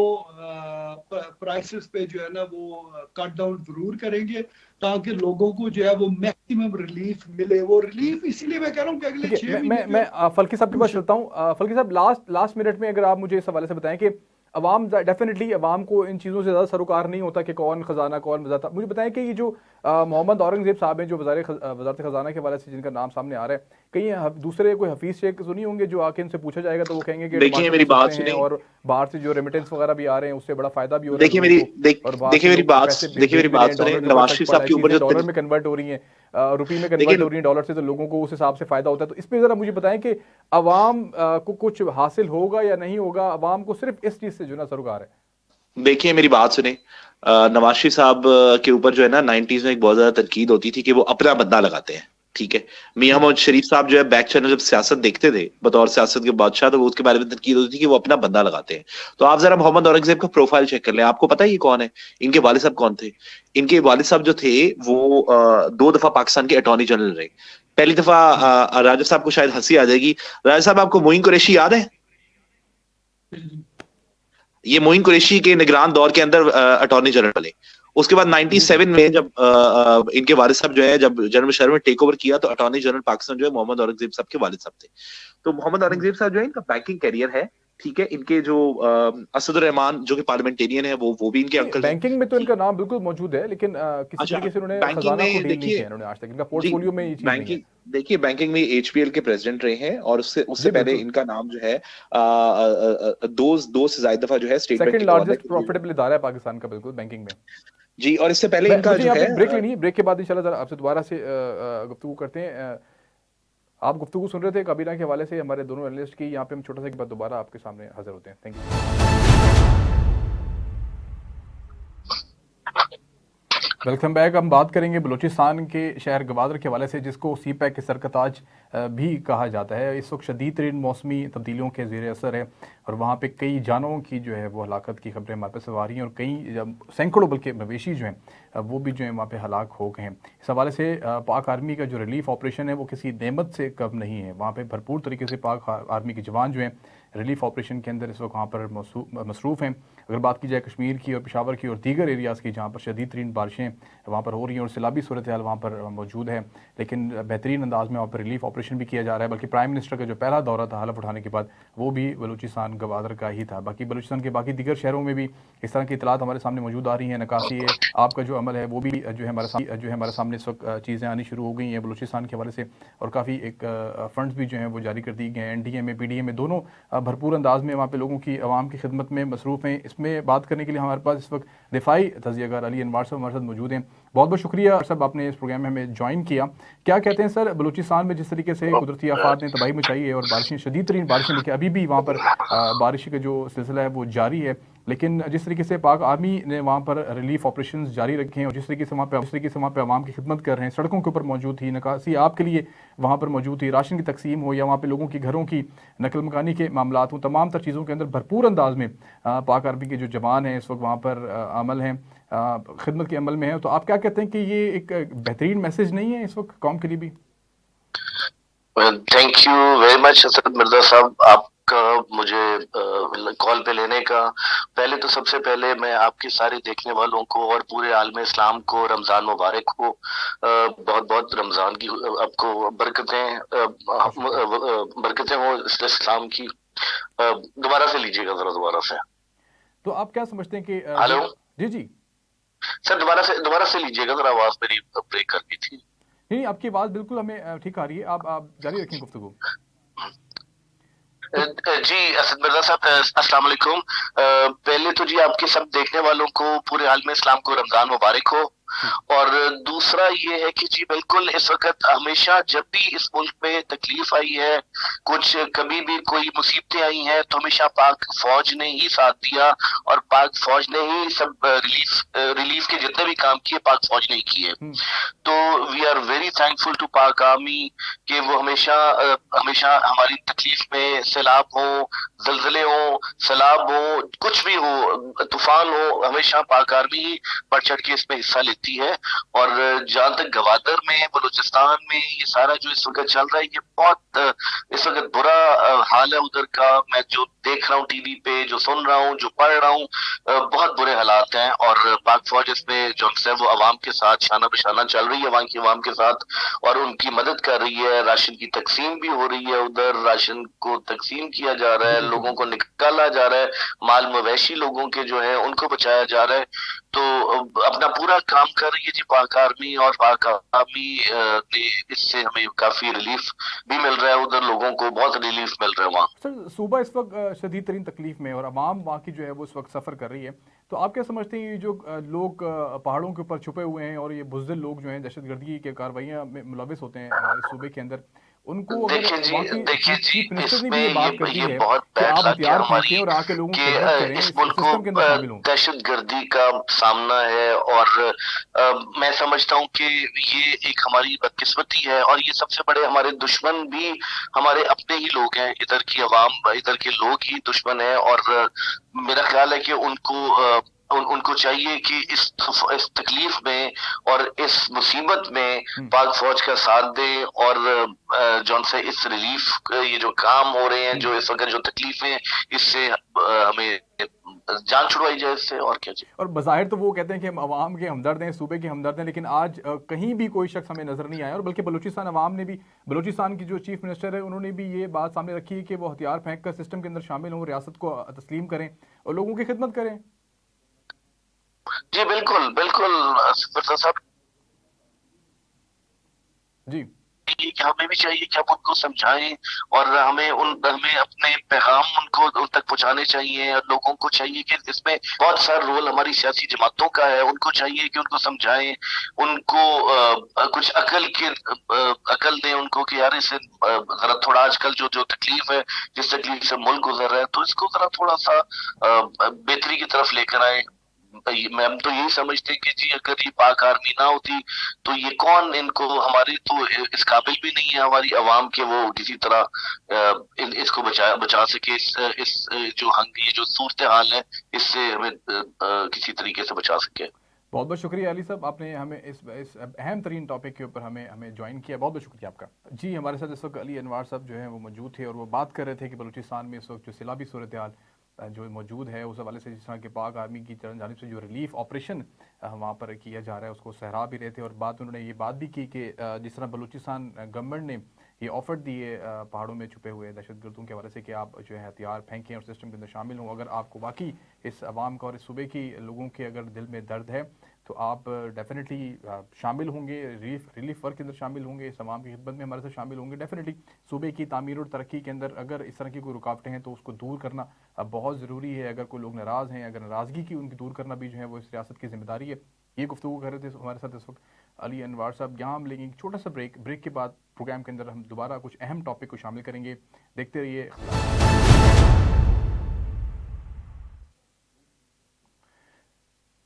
Speaker 3: प्राइसेस पे जो है ना वो कट डाउन जरूर करेंगे, ताकि लोगों को जो है वो मैक्सिमम रिलीफ मिले। वो रिलीफ इसीलिए मैं कह रहा हूँ कि अगले 6 महीने
Speaker 1: मैं फल्की साहब के पास चलता हूँ। फल्की साहब, लास्ट मिनट में अगर आप मुझे इस हवाले से बताएं कि अवाम डेफिनेटली अवाम को इन चीज़ों से ज़्यादा सरोकार नहीं होता कि कौन खजाना कौन वजाता। मुझे बताएं कि ये जो मोहम्मद औरंगजेब साहब हैं, जो वजारत खजाना के हवाले से जिनका नाम सामने आ रहा है, कहीं दूसरे कोई हफीज शेख तो नहीं होंगे जो आके इनसे पूछा जाएगा तो वो कहेंगे कि
Speaker 2: देखिए मेरी बात सुनिए,
Speaker 1: और बाहर से जो रेमिटेंस वगैरह भी आ रहे हैं उससे बड़ा फायदा भी हो रहा है।
Speaker 2: देखिए मेरी बात सुनिए, नवाज शरीफ साहब के ऊपर जो
Speaker 1: डॉलर में कन्वर्ट हो रही है, रुपये में कन्वर्ट हो रही है डॉलर से, तो लोगों को उस हिसाब से फायदा होता है। तो इस पे जरा मुझे बताएं कि अवाम को कुछ हासिल होगा या नहीं होगा, अवाम को सिर्फ इस चीज से जो ना सरोकार है?
Speaker 2: देखिए मेरी बात सुने, नवाज शरीफ साहब के ऊपर जो है ना 90s में एक बहुत ज्यादा तनकीद होती थी कि वो अपना बंदा लगाते हैं, ठीक है। मियां मोहम्मद शरीफ साहब जो है बैक चैनल जब सियासत देखते थे बतौर सियासत के बादशाह, तो उसके बारे में तनकीद होती थी कि वो अपना बंदा लगाते हैं। तो आप जरा मोहम्मद औरंगजेब का प्रोफाइल चेक कर लें, आपको पता है ये कौन है? इनके वालिद साहब कौन थे? इनके वालिद साहब जो थे वो 2 दफा पाकिस्तान के अटॉर्नी जनरल रहे। पहली दफा राजा साहब को शायद हंसी आ जाएगी, राजा साहब आपको मोइन कुरैशी याद है? ये मोइन कुरैशी के निगरान दौर के अंदर अटॉर्नी जनरल बने। उसके बाद 97 में जब इनके वालिद साहब जो है, जब जनरल मुशर्रफ ने टेक ओवर किया, तो अटॉर्नी जनरल पाकिस्तान जो है मोहम्मद औरंगजेब साहब के वालिद साहब थे। तो मोहम्मद औरंगजेब साहब जो है, इनका बैंकिंग करियर है, ठीक है। इनके जो असदुर रहमान जो कि पार्लियामेंटेरियन है, वो भी इनके अंकल हैं।
Speaker 1: बैंकिंग में तो इनका नाम बिल्कुल मौजूद है, लेकिन किसी तरीके से उन्होंने
Speaker 2: बैंकिंग
Speaker 1: खजाना को
Speaker 2: में
Speaker 1: डील नहीं
Speaker 2: देखिए,
Speaker 1: किया उन्होंने आज तक, इनका पोर्टफोलियो में ये चीज नहीं है।
Speaker 2: देखिए बैंकिंग में HPL के प्रेसिडेंट रहे हैं, और उससे पहले इनका नाम जो है दो से ज्यादा दफा जो है state bank
Speaker 1: second largest profitable इदारा है पाकिस्तान का, बिल्कुल बैंकिंग में
Speaker 2: जी। और इससे पहले इनका जो है,
Speaker 1: ब्रेक लेनी है, ब्रेक के बाद इंशाल्लाह जरा आपसे दोबारा से गुफ्तगू करते हैं। आप गुफ्तगू सुन रहे थे काबीना के हवाले से हमारे दोनों एनालिस्ट की, यहाँ पे हम छोटा सा के बाद दोबारा आपके सामने हाजिर होते हैं। Thank you. Welcome back. हम बात करेंगे बलूचिस्तान के शहर गवादर के हवाले से, जिसको सी पैक के सरकताज भी कहा जाता है। इस वक्त शदीद तरीन मौसमी तब्दीलियों के ज़ेर असर है और वहाँ पे कई जानों की जो है वो हलाकत की खबरें हमारे पास आ रही हैं और कई सैकड़ों बल्कि मवेशी जो हैं वो भी जो है वहाँ पे हलाक हो गए हैं। इस हवाले से पाक आर्मी का जो रिलीफ ऑपरेशन है वो किसी नेमत से कम नहीं है। वहाँ पर भरपूर तरीके से पाक आर्मी के जवान जो हैं रिलीफ ऑपरेशन के अंदर इस वक्त वहाँ पर मसरूफ़ हैं। अगर बात की जाए कश्मीर की और पेशावर की और दीगर एरियाज़ की जहाँ पर शदीद तरीन बारिशें वहाँ पर हो रही हैं और सैलाबी सूरत हाल वहाँ पर मौजूद है, लेकिन बेहतरीन अंदाज में वहाँ पर रिलीफ ऑपरेशन भी किया जा रहा है। बल्कि प्राइम मिनिस्टर का जो पहला दौरा था हलफ उठाने के बाद वो भी बलूचिस्तान गवादर का ही था। बाकी बलूचिस्तान के बाकी दीगर शहरों में भी इस तरह की इतलात हमारे सामने मौजूद आ रही हैं। नकासी है आपका जो अमल है वो भी जो है हमारे सामने इस वक्त चीज़ें आनी शुरू हो गई हैं बलूचिस्तान के हवाले से और काफ़ी एक फ़ंड्स भी जो हैं वो जारी कर दिए गए हैं। NDA में PDA में दोनों भरपूर अंदाज में वहाँ पे लोगों की आवाम की खिदमत में मसरूफ़ हैं। इसमें बात करने के लिए हमारे पास इस वक्त दिफाई तजियाकार अली अनवार साहब हमारे साथ मौजूद हैं। बहुत बहुत शुक्रिया सर आपने इस प्रोग्राम में हमें ज्वाइन किया। क्या कहते हैं सर, बलूचिस्तान में जिस तरीके से कुदरती आफात ने तबाही मचाई है और बारिशें शदीद तरीन बारिशें, बल्कि अभी भी वहाँ पर बारिश का जो सिलसिला है वो जारी है, लेकिन जिस तरीके से पाक आर्मी ने वहाँ पर रिलीफ ऑपरेशन जारी रखे हैं और जिस तरीके से वहाँ पे आवाम की खिदमत कर रहे हैं, सड़कों के ऊपर मौजूद थी, निकासी आपके लिए वहाँ पर मौजूद थी, राशन की तकसीम हो या वहाँ पे लोगों की घरों की नकल मकानी के मामला हों, तमाम तर चीज़ों के अंदर भरपूर अंदाज में पाक आर्मी के जो जवान हैं इस वक्त वहाँ पर अमल हैं, खिदमत के अमल में है। तो आप क्या कहते हैं कि ये एक बेहतरीन मैसेज नहीं है इस वक्त कौम के लिए भी?
Speaker 4: Thank you very much Asad Mirza साहब, आपका मुझे कॉल पे लेने का। पहले तो सबसे पहले मैं आपके सारे देखने वालों को और पूरे आलम इस्लाम को रमज़ान मुबारक हो। बहुत बहुत रमज़ान की आपको बरकतें हो इस्लाम की। दोबारा से लीजिएगा जरा, दोबारा से।
Speaker 1: तो आप क्या समझते हैं कि
Speaker 4: हेलो
Speaker 1: जी जी
Speaker 4: सर, दोबारा से लीजिएगा जरा, आवाज मेरी ब्रेक कर गई थी।
Speaker 1: नहीं, आपकी आवाज़ बिल्कुल हमें ठीक आ रही है, आप जारी रखें गुफ्तगू।
Speaker 4: जी असद मिर्जा साहब, अस्सलाम वालेकुम। पहले तो जी आपके सब देखने वालों को पूरे आलम इस्लाम को रमजान मुबारक हो। और दूसरा ये है कि जी बिल्कुल इस वक्त हमेशा जब भी इस मुल्क में तकलीफ आई है, कुछ कभी भी कोई मुसीबतें आई हैं, तो हमेशा पाक फौज ने ही साथ दिया और पाक फौज ने ही सब रिलीफ के जितने भी काम किए पाक फौज ने ही किए। तो we are very thankful to Pak army कि वो हमेशा हमारी तकलीफ में, सैलाब हो, जलजले हो, सैलाब हो, कुछ भी हो, तूफान हो, हमेशा पाक आर्मी ही बढ़ चढ़ के इसमें हिस्सा लेती है। और जहां तक गवादर में, बलूचिस्तान में ये सारा जो इस वक्त चल रहा है, ये बहुत इस वक्त बुरा हाल है उधर का। मैं जो देख रहा हूँ टीवी पे, जो सुन रहा हूँ, जो पढ़ रहा हूँ, बहुत बुरे हालात हैं। और पाक फौज इसमें जो है वो अवाम के साथ शाना बशाना चल रही है, वहां की अवाम के साथ, और उनकी मदद कर रही है। राशन की तकसीम भी हो रही है, उधर राशन को तकसीम किया जा रहा है, लोगों को निकाला जा रहा है, माल मवेशी लोगों के जो है उनको बचाया जा रहा है। तो अपना पूरा काम कर रही है जी पाक आर्मी। और पाक आर्मी ने इससे हमें काफी रिलीफ भी मिल रहा है, उधर लोगों को बहुत रिलीफ मिल रहा है वहाँ।
Speaker 1: सर, सूबा इस वक्त शदीद तरीन तकलीफ में और अवाम वहाँ की जो है वो इस वक्त सफ़र कर रही है, तो आप क्या समझते हैं ये जो लोग पहाड़ों के ऊपर छुपे हुए हैं और ये बुज़दिल लोग जो हैं दहशतगर्दी के कार्रवाइयाँ में मुलविस होते हैं इस सूबे के अंदर, उनको
Speaker 4: देखिए जी
Speaker 1: मिनिस्टर ने भी ये बात कर दी है
Speaker 4: बहुत
Speaker 1: कि
Speaker 4: बैड
Speaker 1: आप
Speaker 4: लग गया
Speaker 1: हथियार
Speaker 4: हमारी
Speaker 1: फेंकें और आके लोगों की
Speaker 4: कि
Speaker 1: मदद करें,
Speaker 4: इस
Speaker 1: इस
Speaker 4: मुल्क
Speaker 1: सिस्टम के अंदर
Speaker 4: को
Speaker 1: शामिल हों।
Speaker 4: दहशतगर्दी का सामना है। और मैं समझता हूँ कि ये एक हमारी बदकिस्मती है, और ये सबसे बड़े हमारे दुश्मन भी हमारे अपने ही लोग हैं। इधर की अवाम, इधर के लोग ही दुश्मन है। और मेरा ख्याल है कि उनको चाहिए कि इस तकलीफ में और इस मुसीबत में पाक फौज का साथ दे। और जौन से इस रिलीफ ये जो काम हो रहे हैं, जो इस वक्त जो तकलीफें, इससे हमें जान छुड़वाई जाए इससे, और क्या चाहिए।
Speaker 1: और बज़ाहिर तो वो कहते हैं कि हम अवाम के हमदर्द हैं, सूबे के हमदर्द हैं, लेकिन आज कहीं भी कोई शख्स हमें नजर नहीं आया। और बल्कि बलूचिस्तान अवाम ने भी, बलूचिस्तान की जो चीफ मिनिस्टर है उन्होंने भी ये बात सामने रखी है कि वो हथियार फेंक कर सिस्टम के अंदर शामिल हों, रियासत को तस्लीम करें और लोगों की खिदमत करें।
Speaker 4: जी बिल्कुल बिल्कुल साहब
Speaker 1: जी,
Speaker 4: कि हमें भी चाहिए कि हम उनको समझाएं, और हमें अपने पैगाम उन तक पहुंचाने चाहिए। लोगों को चाहिए कि इसमें बहुत सारा रोल हमारी सियासी जमातों का है, उनको चाहिए कि उनको समझाएं, उनको कुछ अकल दें उनको कि यार इसे जरा थोड़ा आजकल जो तकलीफ है, जिस तकलीफ से मुल्क गुजर रहा है, तो इसको जरा थोड़ा सा बेहतरी की तरफ लेकर आए। हम तो यही समझते कि जी अगर ये पाक आर्मी ना होती तो ये कौन इनको, हमारी तो इस काबिल भी नहीं है हमारी अवाम के वो किसी तरह इसको बचा सके, इस जो ये जो सूरत हाल है इससे हमें किसी तरीके से बचा सके।
Speaker 1: बहुत बहुत शुक्रिया अली साहब, आपने हमें इस अहम तरीन टॉपिक के ऊपर हमें हमें ज्वाइन किया, बहुत बहुत शुक्रिया आपका। जी, हमारे साथ इस वक्त अली अनवार साहब जो हैं वो मौजूद थे और वो बात कर रहे थे कि बलूचिस्तान में इस वक्त जो सैलाबी सूरत हाल जो मौजूद है उस हवाले से, जिस तरह के पाक आर्मी की जानिब से जो रिलीफ ऑपरेशन वहाँ पर किया जा रहा है उसको सहरा भी रहे थे। और बात उन्होंने ये बात भी की कि जिस तरह बलूचिस्तान गवर्नमेंट ने ये ऑफर दिए पहाड़ों में छुपे हुए दहशतगर्दों के हवाले से कि आप जो है हथियार फेंकें और सिस्टम के अंदर शामिल हों, अगर आपको वाकई इस अवाम का और इस सूबे की लोगों के अगर दिल में दर्द है तो आप डेफिनेटली शामिल होंगे, रिलीफ वर्क के अंदर शामिल होंगे, इस तमाम की खिदमत में हमारे साथ शामिल होंगे। डेफिनेटली सूबे की तामीर और तरक्की के अंदर अगर इस तरह की कोई रुकावटें हैं तो उसको दूर करना बहुत ज़रूरी है। अगर कोई लोग नाराज़ हैं, अगर नाराज़गी की उनकी दूर करना भी जो है वो इस रियासत की जिम्मेदारी है। ये गुफ्तगू कर रहे थे हमारे साथ इस वक्त अली अनवार साहब। यहाँ हम लेंगे एक छोटा सा ब्रेक के बाद प्रोग्राम के अंदर हम दोबारा कुछ अहम टॉपिक को शामिल करेंगे। देखते रहिए।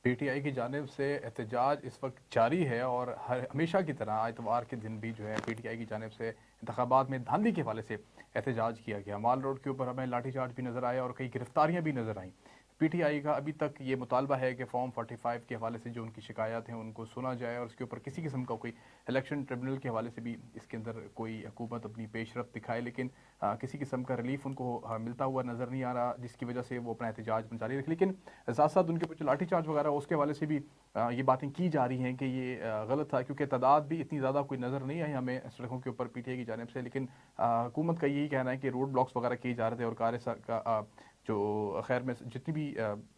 Speaker 1: पीटीआई की जानिब से एहतजाज इस वक्त जारी है और हमेशा की तरह इतवार के दिन भी जो है पीटीआई की जानिब से इंतखाबात में धांधली के हवाले से एहतजाज किया गया। माल रोड के ऊपर हमें लाठीचार्ज भी नज़र आया और कई गिरफ्तारियां भी नज़र आईं। पीटीआई का अभी तक ये मुतालबा है कि फॉर्म 45 के हवाले से जो उनकी शिकायत हैं उनको सुना जाए और उसके ऊपर किसी किस्म का कोई इलेक्शन ट्रिब्यूनल के हवाले से भी इसके अंदर कोई हुकूमत अपनी पेशरफ दिखाए, लेकिन किसी किस्म का रिलीफ उनको मिलता हुआ नज़र नहीं आ रहा, जिसकी वजह से वो अपना एहतजाज जारी रखे। लेकिन साथ साथ उनके ऊपर जो लाठीचार्ज वगैरह उसके हवाले से भी ये बातें की जा रही हैं कि ये गलत था, क्योंकि तादाद भी इतनी ज़्यादा कोई नज़र नहीं आई हमें सड़कों के ऊपर पीटीआई की जानिब से। लेकिन हुकूमत का यही कहना है कि रोड ब्लॉक्स वगैरह किए जा रहे थे और जो खैर में जितनी भी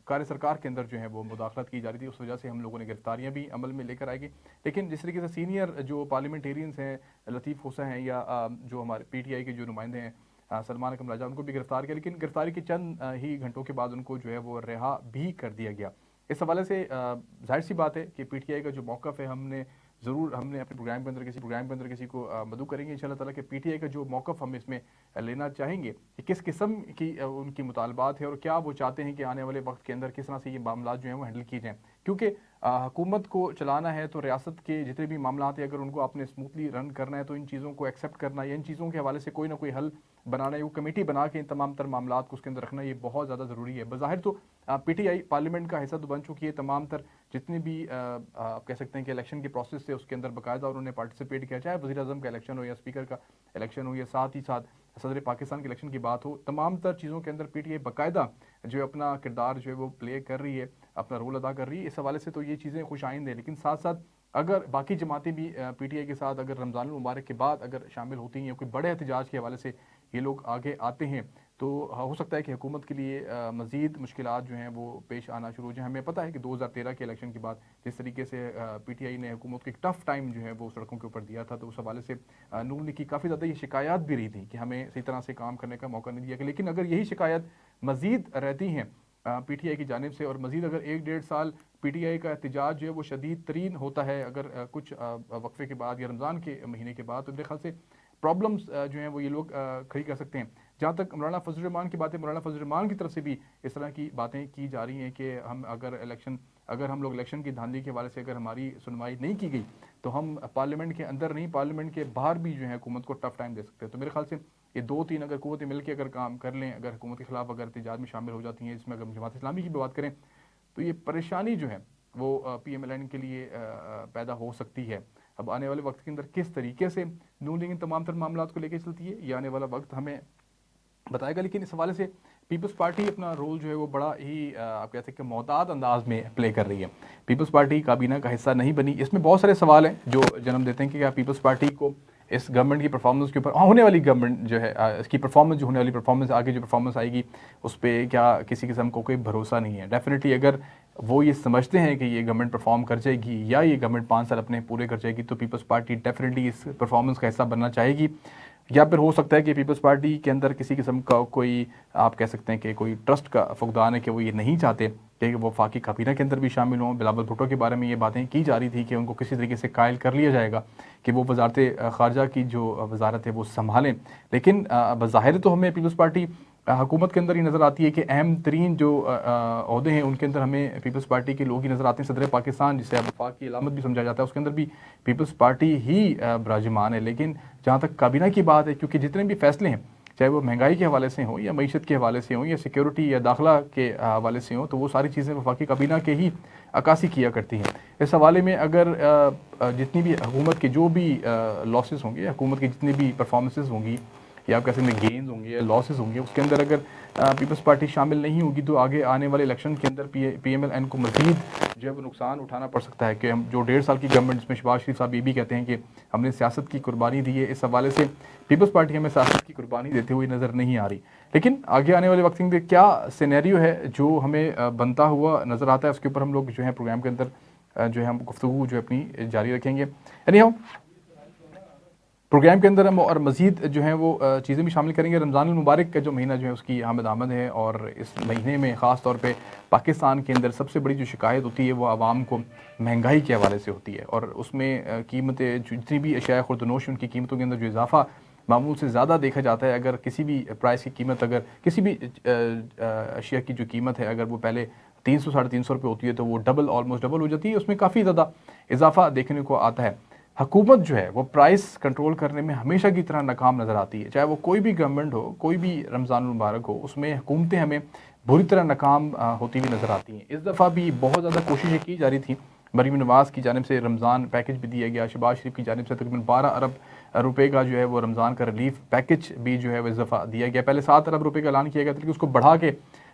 Speaker 1: कार्य सरकार के अंदर जो है वो मुदाखलत की जा रही थी, उस वजह से हम लोगों ने गिरफ्तारियां भी अमल में लेकर आएगी। लेकिन जिस तरीके से सीनियर जो पार्लियामेंटेरियंस हैं, लतीफ़ हुसैन हैं या जो हमारे पीटीआई के जो नुमाइंदे हैं सलमान अकरम राजा, उनको भी गिरफ्तार किया, लेकिन गिरफ्तारी के चंद ही घंटों के बाद उनको जो है वो रिहा भी कर दिया गया। इस हवाले से जाहिर सी बात है कि पीटीआई का जो मौक़िफ़ है हमने अपने प्रोग्राम के अंदर किसी को मदऊ करेंगे इंशाल्लाह ताला कि पीटीआई का जो मौक़िफ़ हम इसमें लेना चाहेंगे कि किस किस्म की उनकी मुतालबात है और क्या वो चाहते हैं कि आने वाले वक्त के अंदर किस तरह से ये मामला जो हैं वो हैंडल किए जाएँ। क्योंकि हुकूमत को चलाना है तो रियासत के जितने भी मामला हैं अगर उनको आपने स्मूथली रन करना है तो इन चीज़ों को एक्सेप्ट करना या इन चीज़ों के हवाले से कोई ना कोई हल बनाना है, वो कमेटी बना के इन तमाम तर मामला को उसके अंदर रखना ये बहुत ज़्यादा ज़रूरी है। बज़ाहिर तो पीटीआई पार्लियामेंट का हिस्सा तो बन चुकी है, तमाम तर जितने भी आप कह सकते हैं कि इलेक्शन के प्रोसेस से उसके अंदर बाकायदा उन्होंने पार्टिसिपेट किया, चाहे वज़ीर आज़म का इलेक्शन हो या स्पीकर का इलेक्शन हो या साथ ही साथ सदर पाकिस्तान के इलेक्शन की बात हो, तमाम तर चीज़ों के अंदर पीटीआई बाकायदा जो है अपना किरदार जो है वो प्ले कर रही है, अपना रोल अदा कर रही है। इस हवाले से तो ये चीज़ें खुश आइंद है। लेकिन साथ साथ अगर बाकी जमातें भी पीटीआई के साथ अगर रमज़ान मुबारक के बाद अगर शामिल होती हैं या कोई बड़े एहतजाज के हवाले से ये लोग आगे आते हैं तो हो सकता है कि हुकूमत के लिए मज़ीद मुश्किलात जो हैं वो पेश आना शुरू हो जाए। हमें पता है कि 2013 के इलेक्शन के बाद जिस तरीके से पीटीआई ने हुकूमत को एक टफ टाइम जो है वो सड़कों के ऊपर दिया था, तो उस हवाले से नून लीग की काफ़ी ज़्यादा ये शिकायत भी रही थी कि हमें सही तरह से काम करने का मौका नहीं दिया गया। लेकिन अगर यही शिकायत मज़ीद रहती हैं पीटीआई की जानिब से और मज़ीद अगर 1-1.5 साल पीटीआई का एहतजाज जो है वो शदीद तरीन होता है अगर कुछ वक्फे के बाद या रमज़ान के महीने के बाद, तो मेरे ख्याल से प्रॉब्लम्स जो हैं वो ये लोग खड़ी कर सकते हैं। जहाँ तक मौलाना फजल रहमान की बात है, मौलाना फजल रहमान की तरफ से भी इस तरह की बातें की जा रही हैं कि अगर हम लोग इलेक्शन की धांधली के हवाले से अगर हमारी सुनवाई नहीं की गई तो हम पार्लियामेंट के अंदर नहीं पार्लियामेंट के बाहर भी जो है हुकूमत को टफ टाइम दे सकते हैं। तो मेरे ख्याल से ये 2-3 अगर कुव्वतें मिलकर अगर काम कर लें, अगर हुकूमत के खिलाफ अगर एहतजाज में शामिल हो जाती हैं, इसमें अगर जमात इस्लामी की भी बात करें तो ये परेशानी जो है वो PMLN के लिए पैदा हो सकती है। अब आने वाले वक्त के अंदर किस तरीके से नून लीग इन तमाम तर मामला को लेकर चलती है ये आने वाला वक्त हमें बताएगा। लेकिन इस हवाले से पीपल्स पार्टी अपना रोल जो है वो बड़ा ही आप कह सकते हैं मोहतात अंदाज में प्ले कर रही है। पीपल्स पार्टी काबीना का हिस्सा नहीं बनी, इसमें बहुत सारे सवाल हैं जो जन्म देते हैं कि क्या पीपल्स पार्टी को इस गवर्नमेंट की परफॉर्मेंस के ऊपर होने वाली गवर्नमेंट जो है इसकी परफॉर्मेंस जो होने वाली परफॉर्मेंस आगे जो परफॉर्मेंस आएगी उस पर क्या किसी किस्म को कोई भरोसा नहीं है। डेफिनेटली अगर वो ये समझते हैं कि ये गवर्नमेंट परफॉर्म कर जाएगी या ये गवर्नमेंट 5 साल अपने पूरे कर जाएगी तो पीपल्स पार्टी डेफिनेटली इस परफॉर्मेंस का हिस्सा बनना चाहेगी। या फिर हो सकता है कि पीपल्स पार्टी के अंदर किसी किस्म का कोई आप कह सकते हैं कि कोई ट्रस्ट का फुकदान है कि वो ये नहीं चाहते कि वो वफाकी काबीना के अंदर भी शामिल हों। बिलावल भुट्टो के बारे में ये बातें की जा रही थी कि उनको किसी तरीके से कायल कर लिया जाएगा कि वो वजारत ख़ारजा की जो वजारत है वो संभालें। लेकिन बज़ाहिर तो हमें पीपल्स पार्टी हुकूमत के अंदर ये नज़र आती है कि अहम तरीन जो अहदे हैं उनके अंदर हमें पीपल्स पार्टी के लोग ही नज़र आते हैं। सदर पाकिस्तान, जिसे वफाक की अलामत भी समझा जाता है, उसके अंदर भी पीपल्स पार्टी ही बराजमान है। लेकिन जहाँ तक काबीना की बात है, क्योंकि जितने भी फैसले हैं, चाहे वो महंगाई के हवाले से हों या मईशत के हवाले से हों या सिक्योरिटी या दाखिला के हवाले से हों, तो वो सारी चीज़ें वफाकी काबीना के ही अक्कासी किया करती हैं। इस हवाले में अगर जितनी भी हुकूमत के जो भी लॉसेस होंगे, हुकूमत की जितनी भी परफॉर्मेंसेस होंगी या आप कह सकते हैं गेंस होंगे या लॉसेस होंगे, उसके अंदर अगर पीपल्स पार्टी शामिल नहीं होगी तो आगे आने वाले इलेक्शन के अंदर PMLN को मज़ीद जो है वो नुकसान उठाना पड़ सकता है। कि हम जो 1.5 साल की गवर्नमेंट, जिसमें शहबाज शरीफ साहब ये भी कहते हैं कि हमने सियासत की कुर्बानी दी है, इस हवाले से पीपल्स पार्टी हमें सियासत की कुर्बानी देते हुए नज़र नहीं आ रही। लेकिन आगे आने वाले वक्त में क्या सिनेरियो है जो हमें बनता हुआ नज़र आता है, उसके ऊपर हम लोग जो है प्रोग्राम के अंदर जो है हम गुफ्तगू जो है अपनी जारी रखेंगे। यानी हम प्रोग्राम के अंदर हम और मज़ीद जो है वो चीज़ें भी शामिल करेंगे। रमज़ान मुबारक का जो महीना जो है उसकी आमद है, और इस महीने में ख़ास तौर पे पाकिस्तान के अंदर सबसे बड़ी जो शिकायत होती है वो आवाम को महंगाई के हवाले से होती है, और उसमें कीमतें जितनी भी अशिया खुर्दनोश उनकी कीमतों के अंदर जो इजाफा मामूल से ज़्यादा देखा जाता है। अगर किसी भी प्राइस की कीमत, अगर किसी भी अशिया की जो कीमत है अगर वो पहले 300 साढ़े 300 रुपये होती है तो वो डबल, ऑलमोस्ट डबल हो जाती है, उसमें काफ़ी ज़्यादा इजाफा देखने को आता है। हुकूमत जो है वो प्राइस कंट्रोल करने में हमेशा की तरह नाकाम नज़र आती है, चाहे वो कोई भी गवर्नमेंट हो, कोई भी रमज़ान मुबारक हो, उसमें हुकूमतें हमें बुरी तरह नाकाम होती हुई नज़र आती हैं। इस दफ़ा भी बहुत ज़्यादा कोशिशें की जा रही थी। मरीम नवाज़ की जानिब से रमज़ान पैकेज भी दिया गया, शहबाज शरीफ की जानिब से तकरीबन 12 अरब रुपए का जो है वो रमज़ान का रिलीफ पैकेज भी जो है वो इस दफ़ा दिया गया। पहले 7 अरब रुपए का ऐलान किया गया था, लेकिन उसको बढ़ा के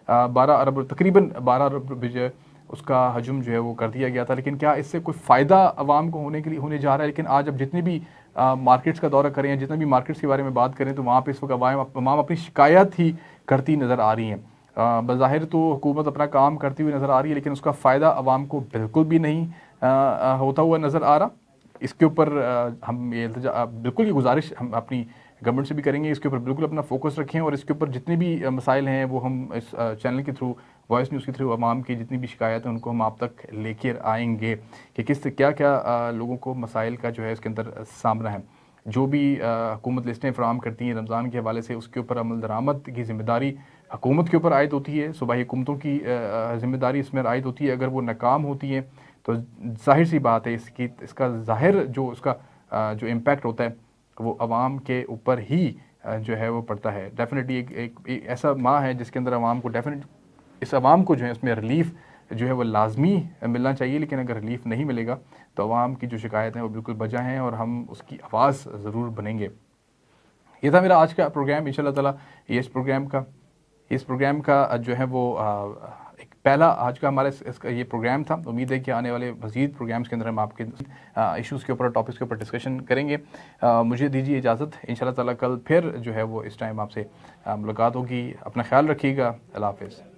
Speaker 1: 12 अरब, तकरीबन 12 अरब रुपये जो है उसका हजम जो है वो कर दिया गया था। लेकिन क्या इससे कोई फ़ायदा आवाम को होने के लिए होने जा रहा है? लेकिन आज अब जितने भी मार्केट्स का दौरा करें या जितने भी मार्केट्स के बारे में बात करें तो वहाँ पे इस वक्त आवाम अपनी शिकायत ही करती नज़र आ रही हैं। बज़ाहिर तो हुकूमत अपना काम करती हुई नज़र आ रही है, लेकिन उसका फ़ायदा आवाम को बिल्कुल भी नहीं होता हुआ नज़र आ रहा। इसके ऊपर हम ये बिल्कुल ये गुजारिश हम अपनी गवर्नमेंट से भी करेंगे, इसके ऊपर बिल्कुल अपना फोकस रखें, और इसके ऊपर जितने भी मसाइल हैं वो हम इस चैनल के थ्रू, वॉइस न्यूज़ के थ्रू आवाम की जितनी भी शिकायत हैं उनको हम आप तक लेकर आएंगे कि किस क्या क्या लोगों को मसाइल का जो है इसके अंदर सामना है। जो भी हुकूमत लिस्टें फराहम करती हैं रमज़ान के हवाले से, उसके ऊपर अमल दरामद की ज़िम्मेदारी हुकूमत के ऊपर आयद होती है, सूबाई हुकूमतों की ज़िम्मेदारी इसमें आयद होती है। अगर वो नाकाम होती है तो जाहिर सी बात है इसका ज़ाहिर जो उसका जो इम्पैक्ट होता है वो आवाम के ऊपर ही जो है वो पड़ता है। डेफिनेटली एक ऐसा माह है जिसके अंदर आवाम को इस आवाम को जो है इसमें रिलीफ जो है वो लाजमी मिलना चाहिए। लेकिन अगर रिलीफ नहीं मिलेगा तो आवाम की जो शिकायत है वो बिल्कुल बजा हैं, और हम उसकी आवाज़ ज़रूर बनेंगे। ये था मेरा आज का प्रोग्राम। इंशाल्लाह ताला इस प्रोग्राम का जो है वो एक पहला आज का हमारा इसका ये प्रोग्राम था। उम्मीद है कि आने वाले मज़ीद प्रोग्राम्स के अंदर हम आपके इश्यूज़ के ऊपर, टॉपिक्स के ऊपर डिस्कशन करेंगे। मुझे दीजिए इजाज़त। इंशाल्लाह ताला कल फिर जो है वो इस टाइम आपसे मुलाकात होगी। अपना ख्याल रखिएगा। अल्लाह हाफ़िज़।